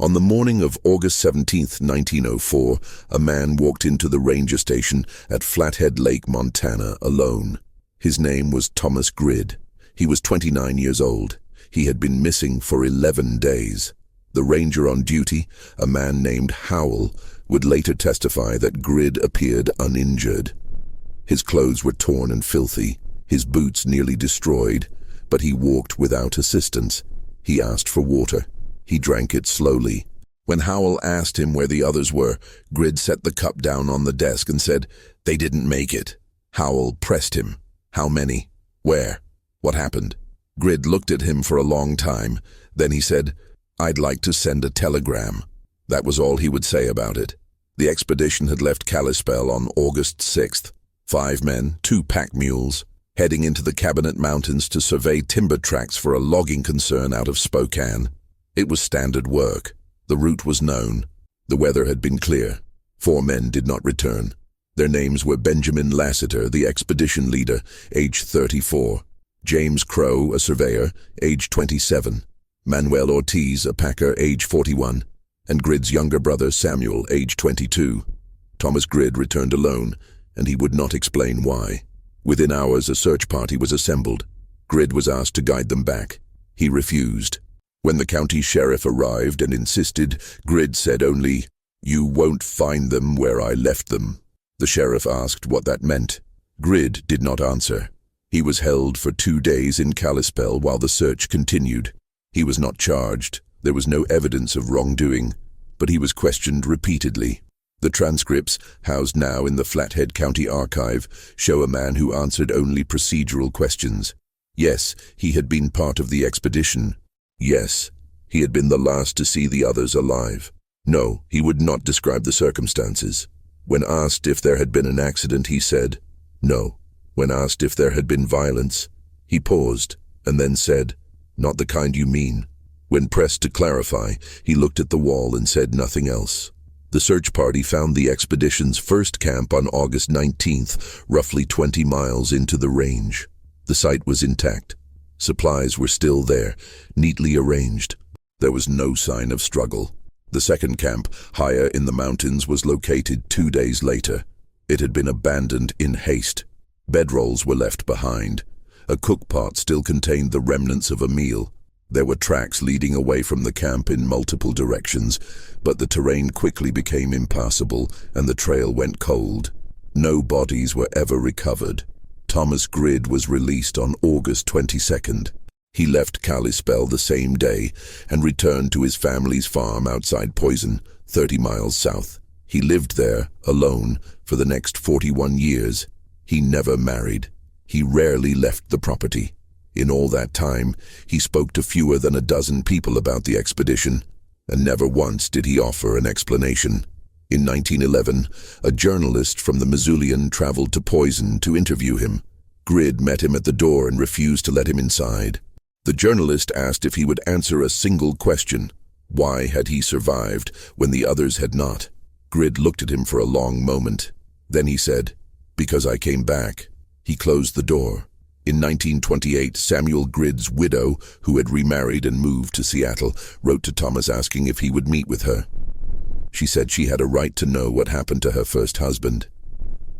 On the morning of August 17, 1904, a man walked into the ranger station at Flathead Lake, Montana, alone. His name was Thomas Grid. He was 29 years old. He had been missing for 11 days. The ranger on duty, a man named Howell, would later testify that Grid appeared uninjured. His clothes were torn and filthy, his boots nearly destroyed, but he walked without assistance. He asked for water. He drank it slowly. When Howell asked him where the others were, Grid set the cup down on the desk and said, "They didn't make it." Howell pressed him. "How many? Where? What happened?" Grid looked at him for a long time. Then he said, "I'd like to send a telegram." That was all he would say about it. The expedition had left Kalispell on August 6th. 5 men, 2 pack mules, heading into the Cabinet Mountains to survey timber tracts for a logging concern out of Spokane. It was standard work. The route was known. The weather had been clear. 4 men did not return. Their names were Benjamin Lassiter, the expedition leader, age 34, James Crow, a surveyor, age 27, Manuel Ortiz, a packer, age 41, and Grid's younger brother, Samuel, age 22. Thomas Grid returned alone, and he would not explain why. Within hours, a search party was assembled. Grid was asked to guide them back. He refused. When the county sheriff arrived and insisted, Grid said only, "You won't find them where I left them." The sheriff asked what that meant. Grid did not answer. He was held for 2 days in Kalispell while the search continued. He was not charged. There was no evidence of wrongdoing, but he was questioned repeatedly. The transcripts, housed now in the Flathead County Archive, show a man who answered only procedural questions. Yes, he had been part of the expedition. Yes, he had been the last to see the others alive. No, he would not describe the circumstances. When asked if there had been an accident, he said, "No." When asked if there had been violence, he paused and then said, "Not the kind you mean." When pressed to clarify, he looked at the wall and said nothing else. The search party found the expedition's first camp on August 19th, roughly 20 miles into the range. The site was intact. Supplies were still there, neatly arranged. There was no sign of struggle. The second camp, higher in the mountains, was located 2 days later. It had been abandoned in haste. Bedrolls were left behind. A cookpot still contained the remnants of a meal. There were tracks leading away from the camp in multiple directions, but the terrain quickly became impassable and the trail went cold. No bodies were ever recovered. Thomas Grid was released on August 22nd. He left Kalispell the same day and returned to his family's farm outside Poison, 30 miles south. He lived there, alone, for the next 41 years. He never married. He rarely left the property. In all that time, he spoke to fewer than a dozen people about the expedition, and never once did he offer an explanation. In 1911, a journalist from the Missoulian traveled to Poison to interview him. Grid met him at the door and refused to let him inside. The journalist asked if he would answer a single question. Why had he survived when the others had not? Grid looked at him for a long moment. Then he said, "Because I came back." He closed the door. In 1928, Samuel Grid's widow, who had remarried and moved to Seattle, wrote to Thomas asking if he would meet with her. She said she had a right to know what happened to her first husband.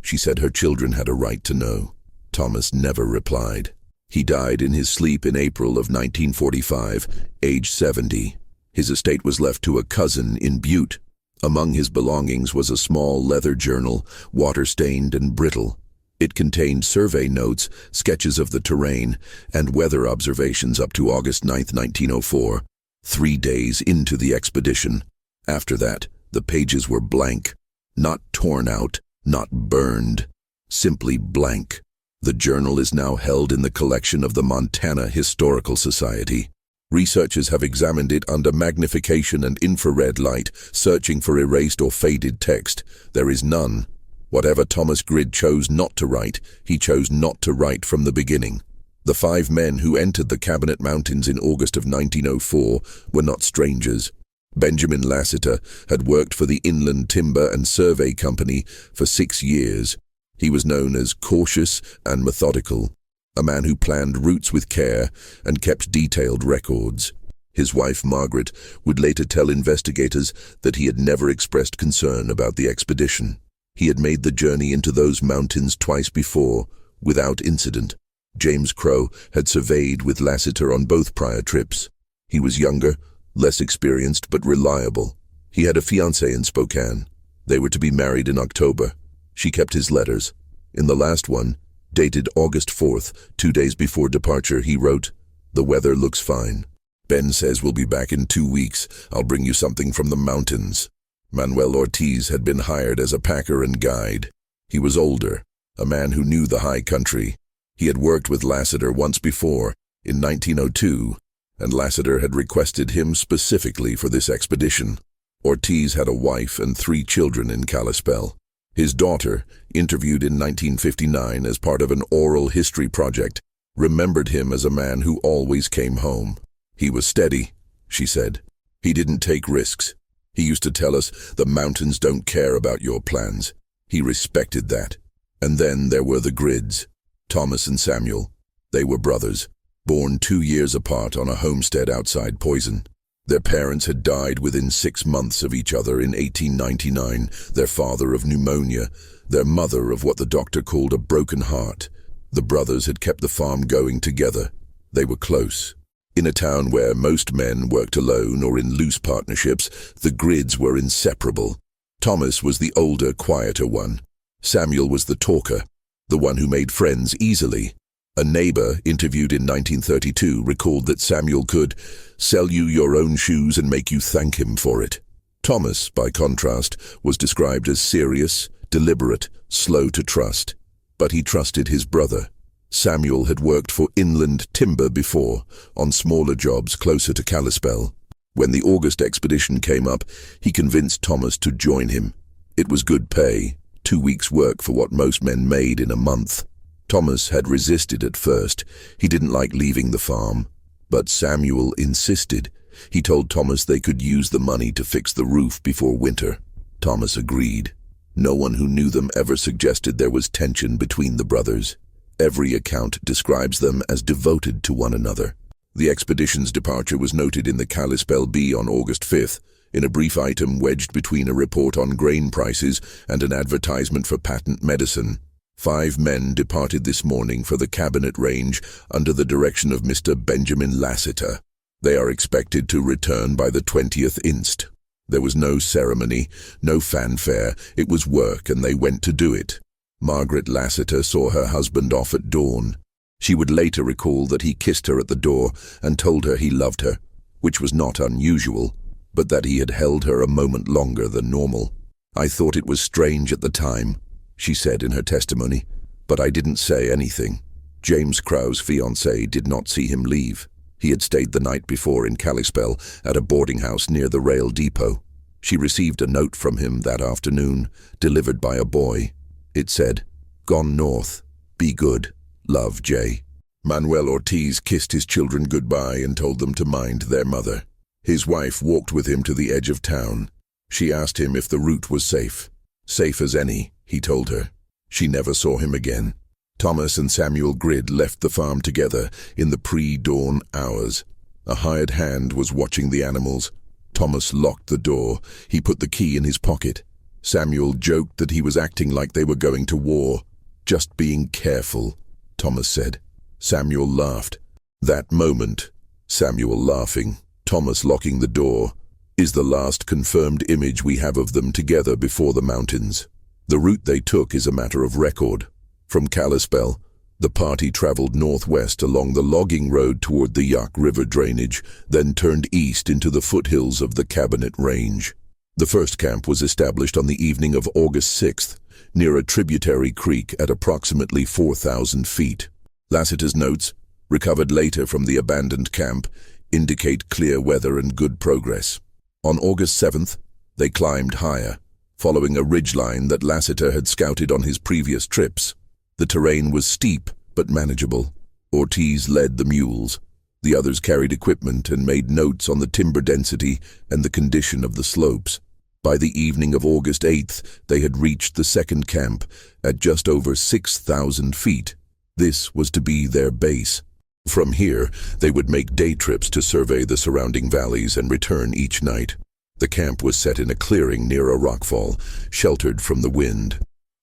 She said her children had a right to know. Thomas never replied. He died in his sleep in April of 1945, age 70. His estate was left to a cousin in Butte. Among his belongings was a small leather journal, water-stained and brittle. It contained survey notes, sketches of the terrain, and weather observations up to August 9, 1904, 3 days into the expedition. After that, the pages were blank, not torn out, not burned, simply blank. The journal is now held in the collection of the Montana Historical Society. Researchers have examined it under magnification and infrared light, searching for erased or faded text. There is none. Whatever Thomas Grid chose not to write, he chose not to write from the beginning. The 5 men who entered the Cabinet Mountains in August of 1904 were not strangers. Benjamin Lassiter had worked for the Inland Timber and Survey Company for 6 years. He was known as cautious and methodical, a man who planned routes with care and kept detailed records. His wife, Margaret, would later tell investigators that he had never expressed concern about the expedition. He had made the journey into those mountains twice before, without incident. James Crow had surveyed with Lassiter on both prior trips. He was younger, less experienced, but reliable. He had a fiancée in Spokane. They were to be married in October. She kept his letters. In the last one, dated August 4th, 2 days before departure, he wrote, "The weather looks fine. Ben says we'll be back in 2 weeks. I'll bring you something from the mountains." Manuel Ortiz had been hired as a packer and guide. He was older, a man who knew the high country. He had worked with Lassiter once before, in 1902, and Lassiter had requested him specifically for this expedition. Ortiz had a wife and 3 children in Kalispell. His daughter, interviewed in 1959 as part of an oral history project, remembered him as a man who always came home. "He was steady," she said. "He didn't take risks. He used to tell us, the mountains don't care about your plans." He respected that. And then there were the Grids, Thomas and Samuel. They were brothers, born 2 years apart on a homestead outside Poison. Their parents had died within 6 months of each other in 1899, their father of pneumonia, their mother of what the doctor called a broken heart. The brothers had kept the farm going together. They were close. In a town where most men worked alone or in loose partnerships, the Grids were inseparable. Thomas was the older, quieter one. Samuel was the talker, the one who made friends easily. A neighbor, interviewed in 1932, recalled that Samuel could sell you your own shoes and make you thank him for it. Thomas, by contrast, was described as serious, deliberate, slow to trust. But he trusted his brother. Samuel had worked for inland timber before, on smaller jobs closer to Kalispell. When the August expedition came up, he convinced Thomas to join him. It was good pay, 2 weeks' work for what most men made in a month. Thomas had resisted at first. He didn't like leaving the farm. But Samuel insisted. He told Thomas they could use the money to fix the roof before winter. Thomas agreed. No one who knew them ever suggested there was tension between the brothers. Every account describes them as devoted to one another. The expedition's departure was noted in the Kalispell Bee on August 5th, in a brief item wedged between a report on grain prices and an advertisement for patent medicine. 5 men departed this morning for the Cabinet Range under the direction of Mr. Benjamin Lassiter. They are expected to return by the 20th inst. There was no ceremony, no fanfare. It was work, and they went to do it. Margaret Lassiter saw her husband off at dawn. She would later recall that he kissed her at the door and told her he loved her, which was not unusual, but that he had held her a moment longer than normal. "I thought it was strange at the time," she said in her testimony, "but I didn't say anything." James Crow's fiancée did not see him leave. He had stayed the night before in Kalispell at a boarding house near the rail depot. She received a note from him that afternoon, delivered by a boy. It said, "Gone north. Be good. Love, Jay." Manuel Ortiz kissed his children goodbye and told them to mind their mother. His wife walked with him to the edge of town. She asked him if the route was safe. "Safe as any," he told her. She never saw him again. Thomas and Samuel Grid left the farm together in the pre-dawn hours. A hired hand was watching the animals. Thomas locked the door. He put the key in his pocket. Samuel joked that he was acting like they were going to war. "Just being careful," Thomas said. Samuel laughed. That moment, Samuel laughing, Thomas locking the door, is the last confirmed image we have of them together before the mountains. The route they took is a matter of record. From Kalispell, the party traveled northwest along the logging road toward the Yuck River drainage, then turned east into the foothills of the Cabinet Range. The first camp was established on the evening of August 6th, near a tributary creek at approximately 4,000 feet. Lassiter's notes, recovered later from the abandoned camp, indicate clear weather and good progress. On August 7th, they climbed higher, following a ridgeline that Lassiter had scouted on his previous trips. The terrain was steep but manageable. Ortiz led the mules. The others carried equipment and made notes on the timber density and the condition of the slopes. By the evening of August 8th, they had reached the second camp at just over 6,000 feet. This was to be their base. From here, they would make day trips to survey the surrounding valleys and return each night. The camp was set in a clearing near a rockfall, sheltered from the wind.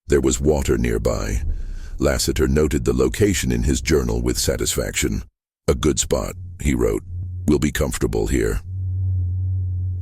There was water nearby. Lassiter noted the location in his journal with satisfaction. "A good spot," he wrote. "We'll be comfortable here."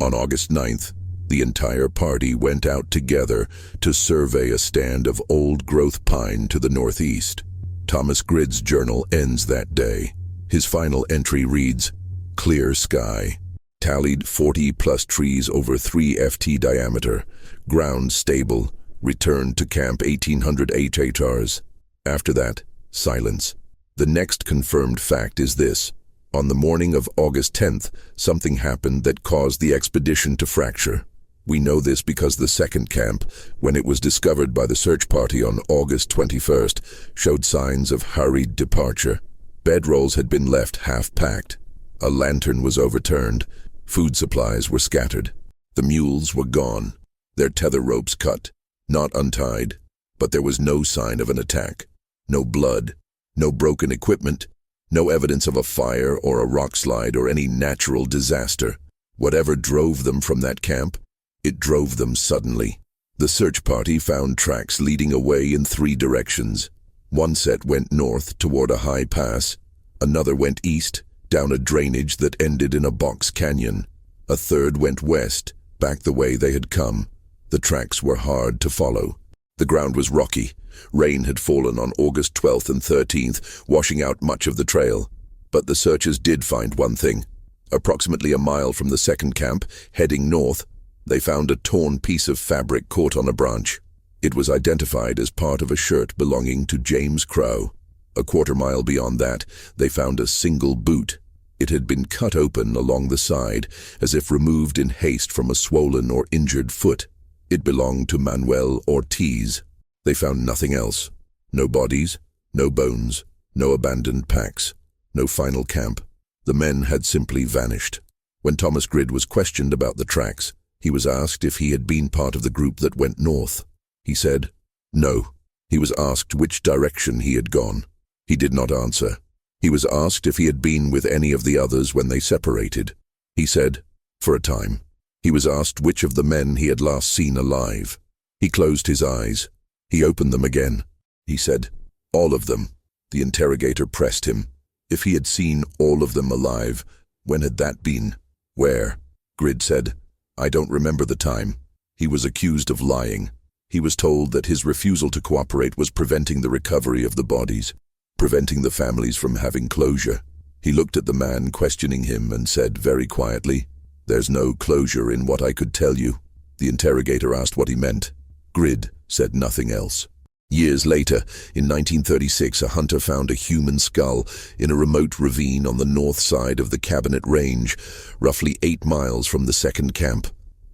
On August 9th, the entire party went out together to survey a stand of old-growth pine to the northeast. Thomas Grid's journal ends that day. His final entry reads, "Clear sky. Tallied 40-plus trees over 3 ft diameter. Ground stable. Returned to camp 1800 HHRs. After that, silence." The next confirmed fact is this. On the morning of August 10th, something happened that caused the expedition to fracture. We know this because the second camp, when it was discovered by the search party on August 21st, showed signs of hurried departure. Bedrolls had been left half-packed. A lantern was overturned. Food supplies were scattered. The mules were gone. Their tether ropes cut, not untied, but there was no sign of an attack. No blood, no broken equipment, no evidence of a fire or a rock slide or any natural disaster. Whatever drove them from that camp, it drove them suddenly. The search party found tracks leading away in 3 directions. One set went north toward a high pass. Another went east, down a drainage that ended in a box canyon. A third went west, back the way they had come. The tracks were hard to follow. The ground was rocky. Rain had fallen on August 12th and 13th, washing out much of the trail. But the searchers did find one thing. Approximately a mile from the second camp, heading north, they found a torn piece of fabric caught on a branch. It was identified as part of a shirt belonging to James Crow. A quarter-mile beyond that, they found a single boot. It had been cut open along the side, as if removed in haste from a swollen or injured foot. It belonged to Manuel Ortiz. They found nothing else. No bodies, no bones, no abandoned packs, no final camp. The men had simply vanished. When Thomas Grid was questioned about the tracks, he was asked if he had been part of the group that went north. He said, no. He was asked which direction he had gone. He did not answer. He was asked if he had been with any of the others when they separated. He said, for a time. He was asked which of the men he had last seen alive. He closed his eyes. He opened them again. He said, all of them. The interrogator pressed him. If he had seen all of them alive, when had that been? Where? Grid said, I don't remember the time. He was accused of lying. He was told that his refusal to cooperate was preventing the recovery of the bodies, preventing the families from having closure. He looked at the man questioning him and said very quietly, there's no closure in what I could tell you. The interrogator asked what he meant. Grid said nothing else. Years later, in 1936, a hunter found a human skull in a remote ravine on the north side of the Cabinet Range, roughly 8 miles from the second camp.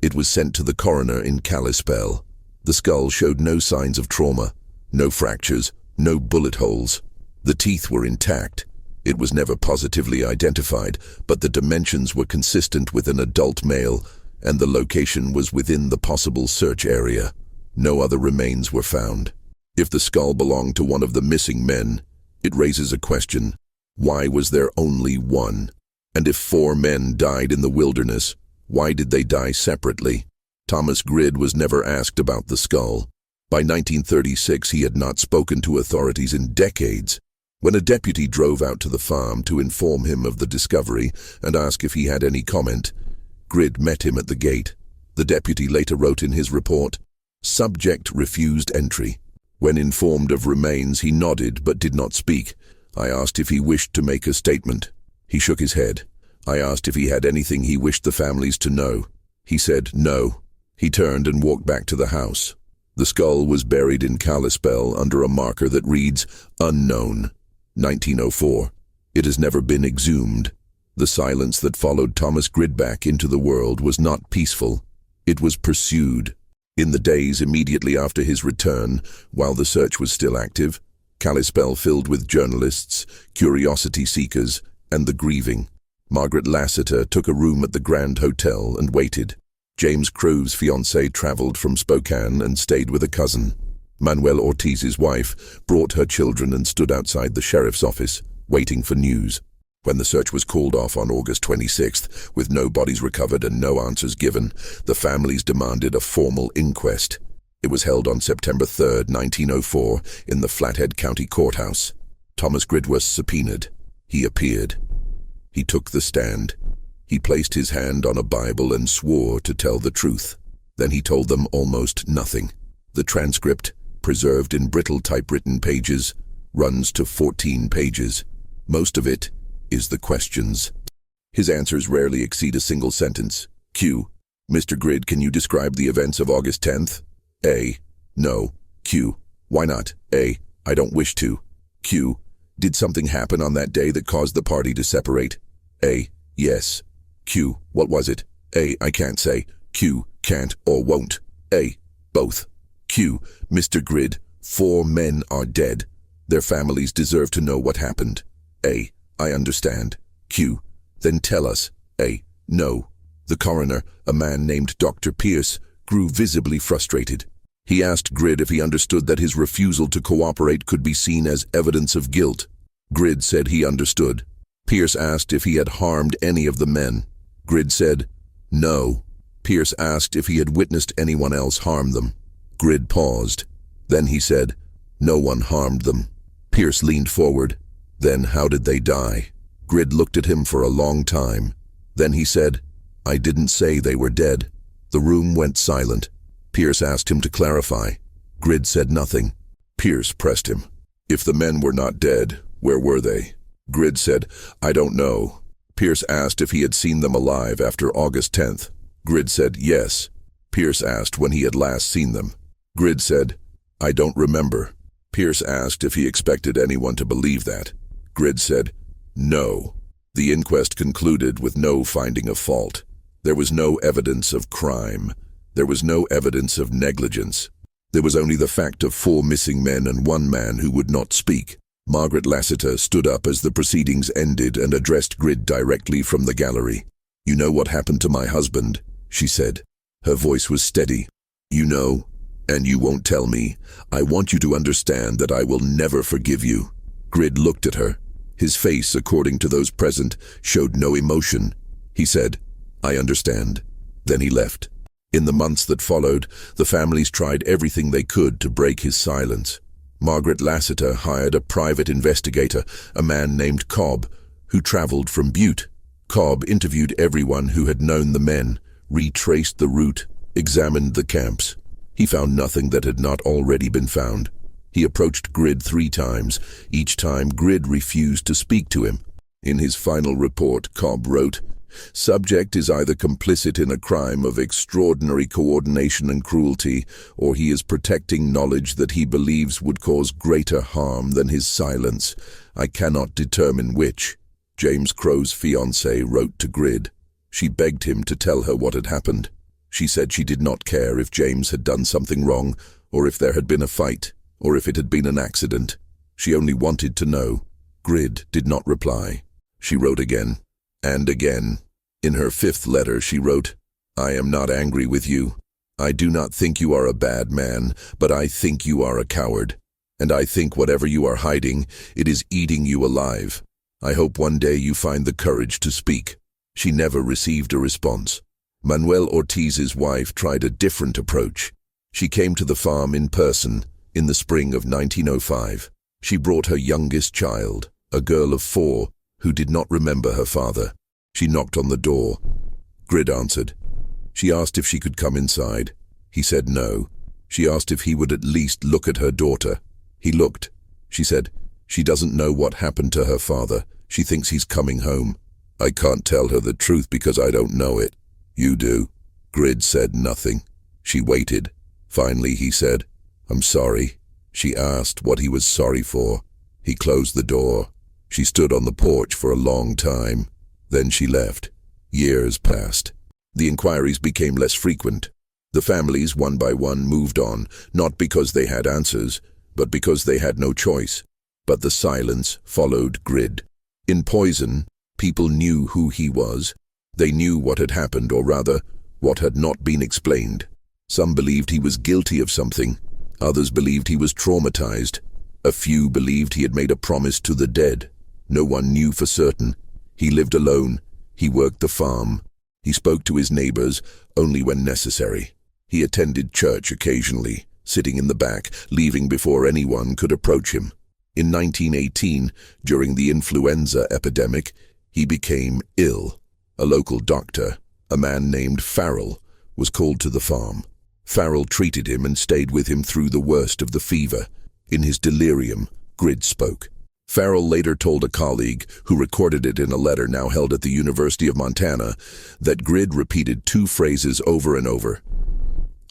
It was sent to the coroner in Kalispell. The skull showed no signs of trauma, no fractures, no bullet holes. The teeth were intact. It was never positively identified, but the dimensions were consistent with an adult male, and the location was within the possible search area. No other remains were found. If the skull belonged to one of the missing men, it raises a question. Why was there only one? And if 4 men died in the wilderness, why did they die separately? Thomas Grid was never asked about the skull. By 1936, he had not spoken to authorities in decades. When a deputy drove out to the farm to inform him of the discovery and ask if he had any comment, Grid met him at the gate. The deputy later wrote in his report, "Subject refused entry. When informed of remains, he nodded but did not speak. I asked if he wished to make a statement. He shook his head. I asked if he had anything he wished the families to know. He said no." He turned and walked back to the house. The skull was buried in Kalispell under a marker that reads, Unknown, 1904. It has never been exhumed. The silence that followed Thomas Grid back into the world was not peaceful. It was pursued. In the days immediately after his return, while the search was still active, Kalispell filled with journalists, curiosity seekers, and the grieving. Margaret Lassiter took a room at the Grand Hotel and waited. James Crow's fiancée traveled from Spokane and stayed with a cousin. Manuel Ortiz's wife brought her children and stood outside the sheriff's office. waiting for news. When the search was called off on August 26th, with no bodies recovered and no answers given, the families demanded a formal inquest. It was held on September 3rd, 1904, in the Flathead County Courthouse. Thomas Grid was subpoenaed. He appeared. He took the stand. He placed his hand on a Bible and swore to tell the truth. Then he told them almost nothing. The transcript, preserved in brittle typewritten pages, runs to 14 pages. Most of it is the questions. His answers rarely exceed a single sentence. Q. Mr. Grid, can you describe the events of August 10th? A. No. Q. Why not? A. I don't wish to. Q. Did something happen on that day that caused the party to separate? A. Yes. Q. What was it? A. I can't say. Q. Can't or won't. A. Both. Q. Mr. Grid, 4 men are dead. Their families deserve to know what happened. A. I understand. Q. Then tell us. A. No. The coroner, a man named Dr. Pierce, grew visibly frustrated. He asked Grid if he understood that his refusal to cooperate could be seen as evidence of guilt. Grid said he understood. Pierce asked if he had harmed any of the men. Grid said, no. Pierce asked if he had witnessed anyone else harm them. Grid paused. Then he said, no one harmed them. Pierce leaned forward. Then how did they die? Grid looked at him for a long time. Then he said, I didn't say they were dead. The room went silent. Pierce asked him to clarify. Grid said nothing. Pierce pressed him. If the men were not dead, where were they? Grid said, I don't know. Pierce asked if he had seen them alive after August 10th. Grid said, yes. Pierce asked when he had last seen them. Grid said, I don't remember. Pierce asked if he expected anyone to believe that. Grid said, no. The inquest concluded with no finding of fault. There was no evidence of crime. There was no evidence of negligence. There was only the fact of 4 missing men and 1 man who would not speak. Margaret Lassiter stood up as the proceedings ended and addressed Grid directly from the gallery. You know what happened to my husband, she said. Her voice was steady. You know, and you won't tell me. I want you to understand that I will never forgive you. Grid looked at her. His face, according to those present, showed no emotion. He said, I understand. Then he left. In the months that followed, the families tried everything they could to break his silence. Margaret Lassiter hired a private investigator, a man named Cobb, who traveled from Butte. Cobb interviewed everyone who had known the men, retraced the route, examined the camps. He found nothing that had not already been found. He approached Grid 3 times. Each time, Grid refused to speak to him. In his final report, Cobb wrote, Subject is either complicit in a crime of extraordinary coordination and cruelty, or he is protecting knowledge that he believes would cause greater harm than his silence. I cannot determine which. James Crow's fiancée wrote to Grid. She begged him to tell her what had happened. She said she did not care if James had done something wrong, or if there had been a fight, or if it had been an accident. She only wanted to know. Grid did not reply. She wrote again, and again. In her 5th letter she wrote, I am not angry with you. I do not think you are a bad man, but I think you are a coward. And I think whatever you are hiding, it is eating you alive. I hope one day you find the courage to speak. She never received a response. Manuel Ortiz's wife tried a different approach. She came to the farm in person in the spring of 1905. She brought her youngest child, a girl of 4, who did not remember her father. She knocked on the door. Grid answered. She asked if she could come inside. He said no. She asked if he would at least look at her daughter. He looked. She said, she doesn't know what happened to her father. She thinks he's coming home. I can't tell her the truth because I don't know it. You do. Grid said nothing. She waited. Finally he said, I'm sorry. She asked what he was sorry for. He closed the door. She stood on the porch for a long time. Then she left. Years passed. The inquiries became less frequent. The families, one by one, moved on, not because they had answers, but because they had no choice. But the silence followed Grid. In Poison, people knew who he was. They knew what had happened, or rather, what had not been explained. Some believed he was guilty of something. Others believed he was traumatized. A few believed he had made a promise to the dead. No one knew for certain. He lived alone. He worked the farm. He spoke to his neighbors only when necessary. He attended church occasionally, sitting in the back, leaving before anyone could approach him. In 1918, during the influenza epidemic, he became ill. A local doctor, a man named Farrell, was called to the farm. Farrell treated him and stayed with him through the worst of the fever. In his delirium, Grid spoke. Farrell later told a colleague, who recorded it in a letter now held at the University of Montana, that Grid repeated two phrases over and over.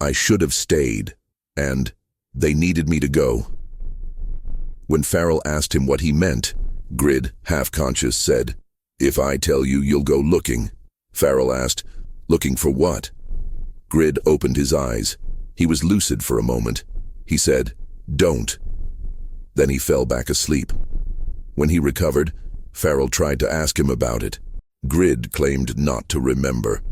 "I should have stayed," and "they needed me to go." When Farrell asked him what he meant, Grid, half-conscious, said, "If I tell you, you'll go looking." Farrell asked, "Looking for what?" Grid opened his eyes. He was lucid for a moment. He said, "Don't." Then he fell back asleep. When he recovered, Farrell tried to ask him about it. Grid claimed not to remember.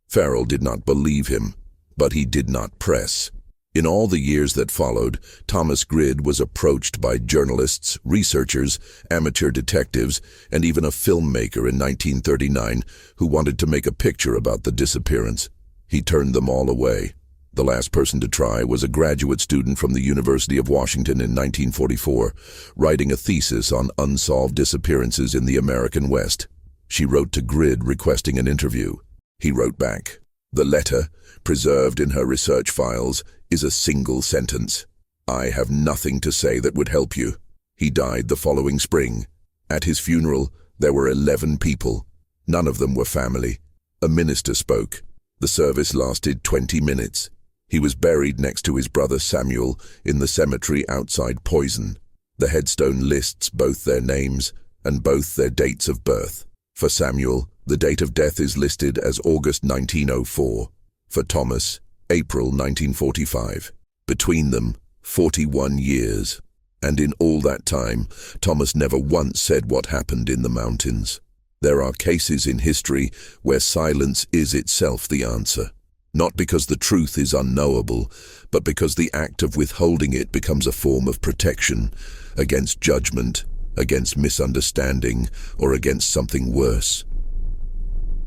Farrell did not believe him, but he did not press. In all the years that followed, Thomas Grid was approached by journalists, researchers, amateur detectives, and even a filmmaker in 1939 who wanted to make a picture about the disappearance. He turned them all away. The last person to try was a graduate student from the University of Washington in 1944, writing a thesis on unsolved disappearances in the American West. She wrote to Grid requesting an interview. He wrote back. The letter, preserved in her research files, is a single sentence. "I have nothing to say that would help you." He died the following spring. At his funeral, there were 11 people. None of them were family. A minister spoke. The service lasted 20 minutes. He was buried next to his brother Samuel in the cemetery outside Poison. The headstone lists both their names and both their dates of birth. For Samuel, the date of death is listed as August 1904. For Thomas, April 1945. Between them, 41 years. And in all that time, Thomas never once said what happened in the mountains. There are cases in history where silence is itself the answer. Not because the truth is unknowable, but because the act of withholding it becomes a form of protection against judgment, against misunderstanding, or against something worse.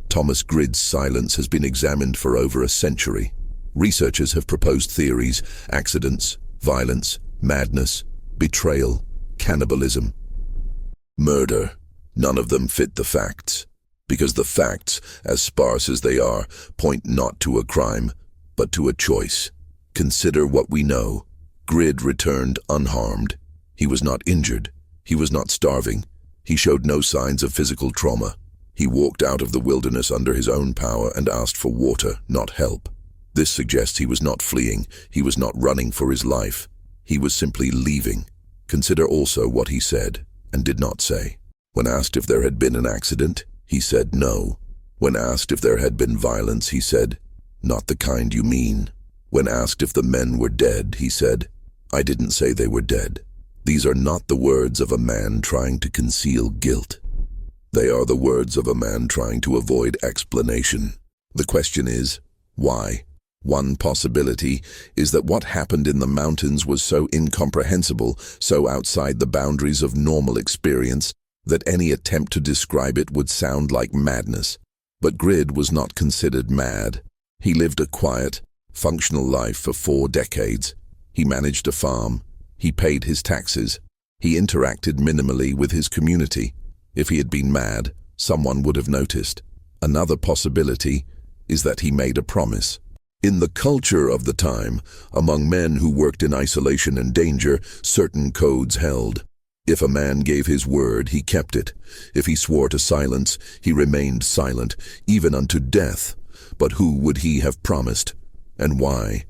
Thomas Grid's silence has been examined for over a century. Researchers have proposed theories: accidents, violence, madness, betrayal, cannibalism, murder. None of them fit the facts. Because the facts, as sparse as they are, point not to a crime, but to a choice. Consider what we know. Grid returned unharmed. He was not injured. He was not starving. He showed no signs of physical trauma. He walked out of the wilderness under his own power and asked for water, not help. This suggests he was not fleeing. He was not running for his life. He was simply leaving. Consider also what he said and did not say. When asked if there had been an accident, he said no. When asked if there had been violence, he said, "Not the kind you mean." When asked if the men were dead, he said, "I didn't say they were dead." These are not the words of a man trying to conceal guilt. They are the words of a man trying to avoid explanation. The question is, why? One possibility is that what happened in the mountains was so incomprehensible, so outside the boundaries of normal experience, that any attempt to describe it would sound like madness. But Grid was not considered mad. He lived a quiet, functional life for 4 decades. He managed a farm. He paid his taxes. He interacted minimally with his community. If he had been mad, someone would have noticed. Another possibility is that he made a promise. In the culture of the time, among men who worked in isolation and danger, certain codes held. If a man gave his word, he kept it. If he swore to silence, he remained silent, even unto death. But who would he have promised, and why?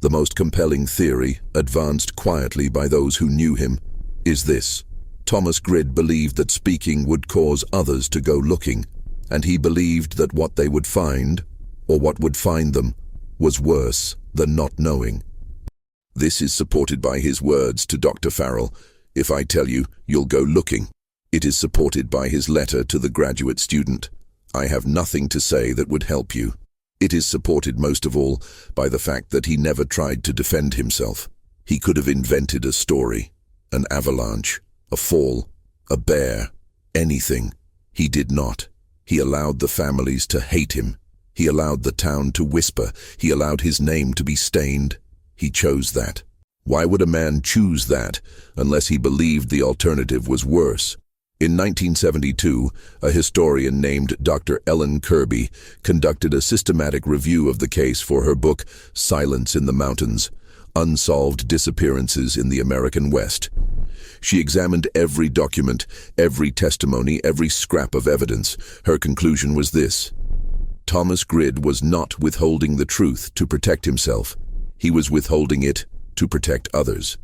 The most compelling theory, advanced quietly by those who knew him, is this. Thomas Grid believed that speaking would cause others to go looking, and he believed that what they would find, or what would find them, was worse than not knowing. This is supported by his words to Dr. Farrell, "If I tell you, you'll go looking." It is supported by his letter to the graduate student, "I have nothing to say that would help you." It is supported most of all by the fact that he never tried to defend himself. He could have invented a story, an avalanche, a fall, a bear, anything. He did not. He allowed the families to hate him. He allowed the town to whisper. He allowed his name to be stained. He chose that. Why would a man choose that unless he believed the alternative was worse? In 1972, a historian named Dr. Ellen Kirby conducted a systematic review of the case for her book, Silence in the Mountains: Unsolved Disappearances in the American West. She examined every document, every testimony, every scrap of evidence. Her conclusion was this: Thomas Grid was not withholding the truth to protect himself. He was withholding it to protect others.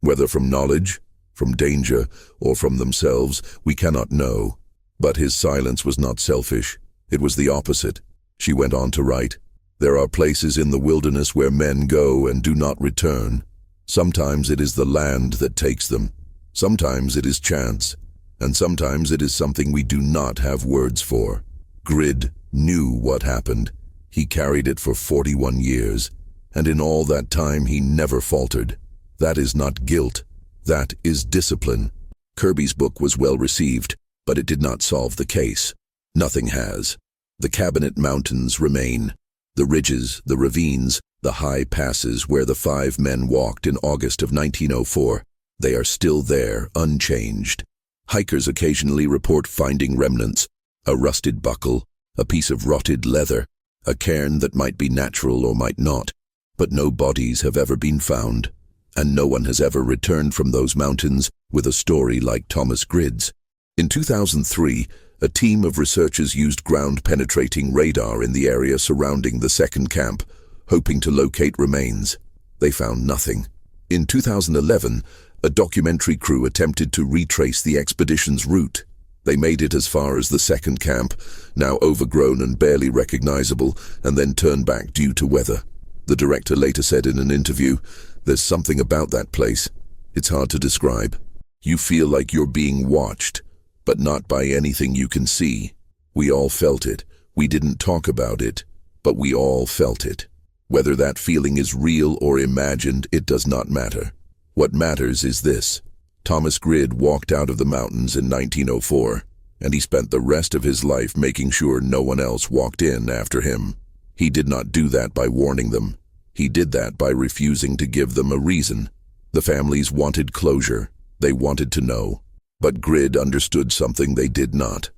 Whether from knowledge, from danger, or from themselves, we cannot know. But his silence was not selfish. It was the opposite. She went on to write, "There are places in the wilderness where men go and do not return. Sometimes it is the land that takes them. Sometimes it is chance. And sometimes it is something we do not have words for." Grid knew what happened. He carried it for 41 years. And in all that time he never faltered. That is not guilt. That is discipline. Kirby's book was well received, but it did not solve the case. Nothing has. The Cabinet Mountains remain. The ridges, the ravines, the high passes where the 5 men walked in August of 1904. They are still there, unchanged. Hikers occasionally report finding remnants: a rusted buckle, a piece of rotted leather, a cairn that might be natural or might not. But no bodies have ever been found, and no one has ever returned from those mountains with a story like Thomas Grid's. In 2003, a team of researchers used ground-penetrating radar in the area surrounding the second camp, hoping to locate remains. They found nothing. In 2011, a documentary crew attempted to retrace the expedition's route. They made it as far as the second camp, now overgrown and barely recognizable, and then turned back due to weather. The director later said in an interview, "There's something about that place. It's hard to describe. You feel like you're being watched, but not by anything you can see. We all felt it. We didn't talk about it, but we all felt it. Whether that feeling is real or imagined, it does not matter. What matters is this: Thomas Grid walked out of the mountains in 1904, and he spent the rest of his life making sure no one else walked in after him. He did not do that by warning them. He did that by refusing to give them a reason. The families wanted closure. They wanted to know. But Grid understood something they did not.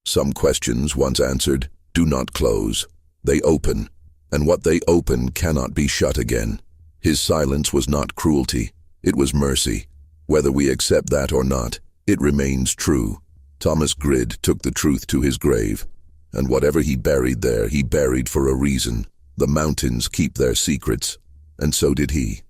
Some questions, once answered, do not close. They open, and what they open cannot be shut again. His silence was not cruelty. It was mercy. Whether we accept that or not, it remains true. Thomas Grid took the truth to his grave. And whatever he buried there, he buried for a reason. The mountains keep their secrets, and so did he.